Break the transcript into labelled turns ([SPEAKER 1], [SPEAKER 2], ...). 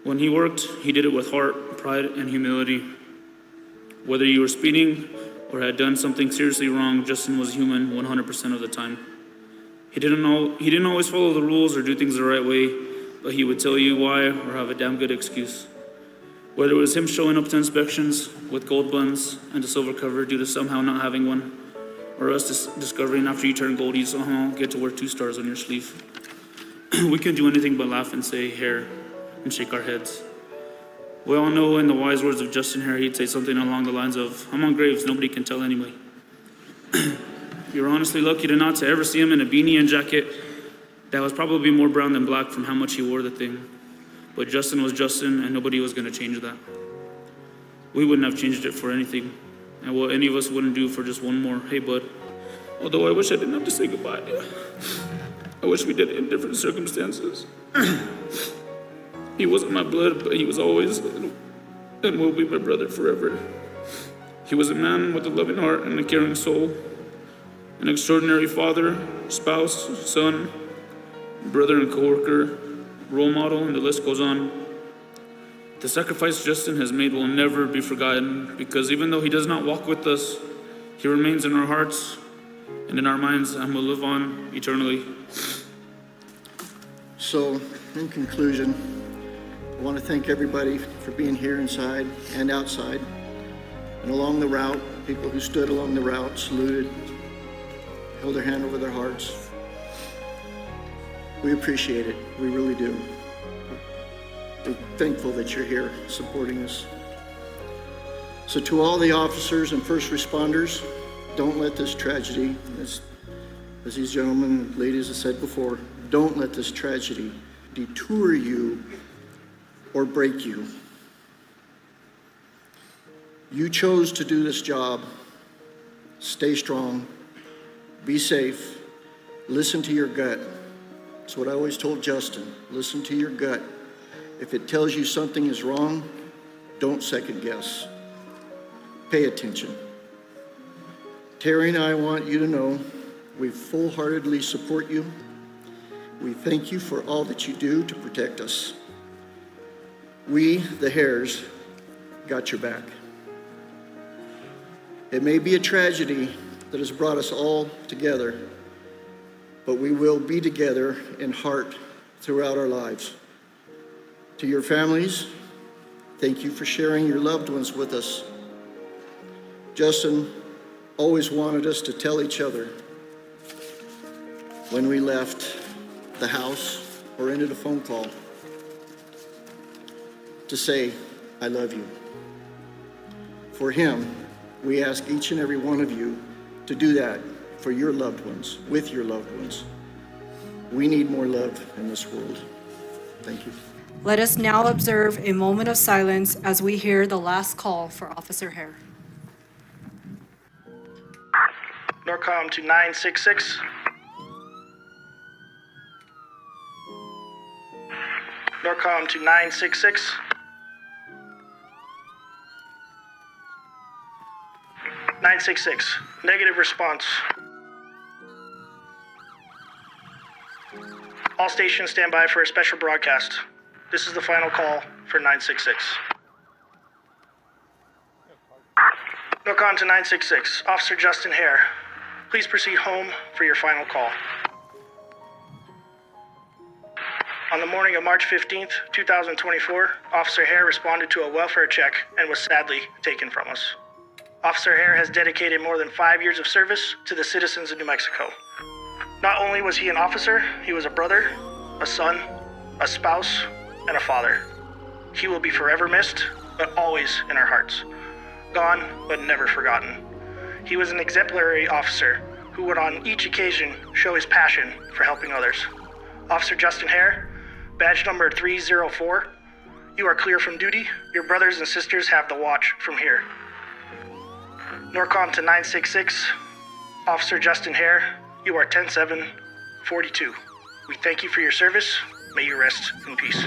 [SPEAKER 1] When he worked, he did it with heart, pride, and humility. Whether you were speeding or had done something seriously wrong, Justin was human 100% of the time. He didn't always follow the rules or do things the right way, but he would tell you why or have a damn good excuse. Whether it was him showing up to inspections with gold buns and a silver cover due to somehow not having one, or us discovering after you turn gold you somehow get to wear 2 stars on your sleeve. We couldn't do anything but laugh and say Hare and shake our heads. We all know in the wise words of Justin Hare, he'd say something along the lines of, I'm on graves, nobody can tell anyway. You're honestly lucky not to ever see him in a beanie and jacket that was probably more brown than black from how much he wore the thing. But Justin was Justin, and nobody was gonna change that. We wouldn't have changed it for anything, and what any of us wouldn't do for just one more, hey bud. Although I wish I didn't have to say goodbye. I wish we did it in different circumstances. He wasn't my blood, but he was always and will be my brother forever. He was a man with a loving heart and a caring soul, an extraordinary father, spouse, son, brother and coworker, role model, and the list goes on. The sacrifice Justin has made will never be forgotten, because even though he does not walk with us, he remains in our hearts and in our minds and will live on eternally.
[SPEAKER 2] So, in conclusion, I want to thank everybody for being here inside and outside and along the route. People who stood along the route, saluted, held their hand over their hearts. We appreciate it. We really do. We're thankful that you're here supporting us. So to all the officers and first responders, don't let this tragedy, as these gentlemen and ladies have said before, don't let this tragedy detour you or break you. You chose to do this job. Stay strong, be safe, listen to your gut. That's what I always told Justin, listen to your gut. If it tells you something is wrong, don't second guess. Pay attention. Terry and I want you to know we full-heartedly support you. We thank you for all that you do to protect us. We, the Hares, got your back. It may be a tragedy that has brought us all together, but we will be together in heart throughout our lives. To your families, thank you for sharing your loved ones with us. Justin always wanted us to tell each other when we left the house or ended a phone call to say, I love you. For him, we ask each and every one of you to do that for your loved ones, with your loved ones. We need more love in this world. Thank you.
[SPEAKER 3] Let us now observe a moment of silence as we hear the last call for Officer Hare.
[SPEAKER 4] Norcom to 966. Norcom to 966. 966. Negative response. All stations stand by for a special broadcast. This is the final call for 966. Norcom to 966. Officer Justin Hare, please proceed home for your final call. On the morning of March 15th, 2024, Officer Hare responded to a welfare check and was sadly taken from us. Officer Hare has dedicated more than 5 years of service to the citizens of New Mexico. Not only was he an officer, he was a brother, a son, a spouse, and a father. He will be forever missed, but always in our hearts. Gone, but never forgotten. He was an exemplary officer who would on each occasion show his passion for helping others. Officer Justin Hare, badge number 304, you are clear from duty. Your brothers and sisters have the watch from here. Norcom to 966, Officer Justin Hare, you are 10742. We thank you for your service. May you rest in peace.